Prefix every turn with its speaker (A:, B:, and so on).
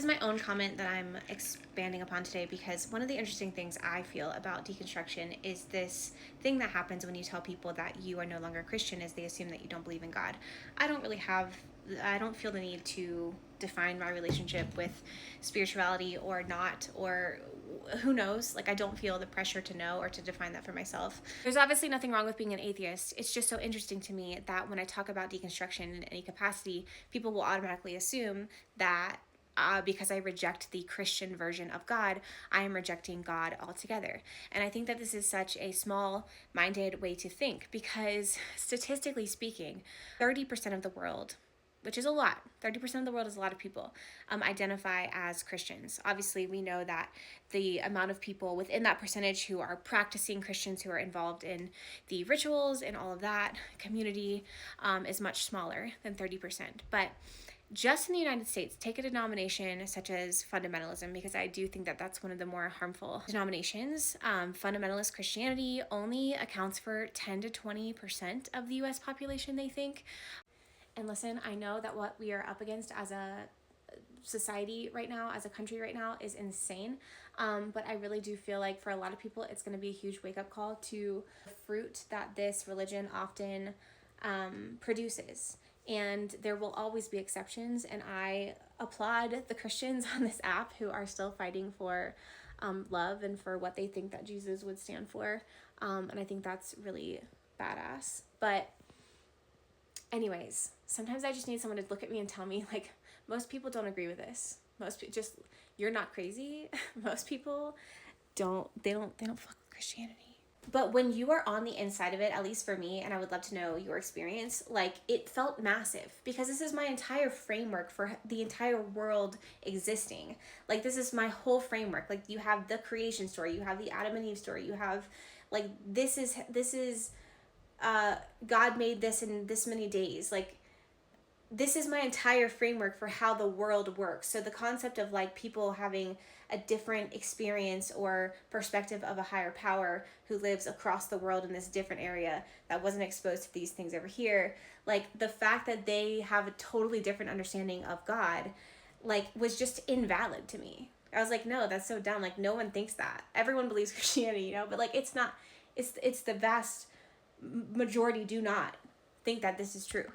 A: is my own comment that I'm expanding upon today because one of the interesting things I feel about deconstruction is this thing that happens when you tell people that you are no longer a Christian is they assume that you don't believe in God. I don't really have, I don't feel the need to define my relationship with spirituality or not, or who knows. Like, I don't feel the pressure to know or to define that for myself. There's obviously nothing wrong with being an atheist. It's just so interesting to me that when I talk about deconstruction in any capacity, people will automatically assume that because I reject the Christian version of God, I am rejecting God altogether. And I think that this is such a small minded way to think because statistically speaking, 30% of the world, which is a lot, 30% of the world is a lot of people, identify as Christians. Obviously, we know that the amount of people within that percentage who are practicing Christians, who are involved in the rituals and all of that community, is much smaller than 30%. But just in the United States, take a denomination such as fundamentalism, because I do think that that's one of the more harmful denominations. Fundamentalist Christianity only accounts for 10 to 20% of the US population, they think. And listen, I know that what we are up against as a society right now, as a country right now, is insane. But I really do feel like for a lot of people, it's going to be a huge wake up call to the fruit that this religion often produces. And there will always be exceptions. And I applaud the Christians on this app who are still fighting for love and for what they think that Jesus would stand for. And I think that's really badass. But anyways, sometimes I just need someone to look at me and tell me, like, most people don't agree with this. Most people just, you're not crazy. Most people don't fuck with Christianity. But when you are on the inside of it, at least for me, and I would love to know your experience, like, it felt massive because this is my entire framework for the entire world existing. Like, this is my whole framework. Like, you have the creation story, you have the Adam and Eve story, you have, like, this is God made this in this many days. Like, this is my entire framework for how the world works. So the concept of, like, people having a different experience or perspective of a higher power who lives across the world in this different area that wasn't exposed to these things over here, like, the fact that they have a totally different understanding of God, like, was just invalid to me. I was like, no, that's so dumb. Like, no one thinks that. Everyone believes Christianity, you know, but, like, it's not, it's the vast majority do not think that this is true.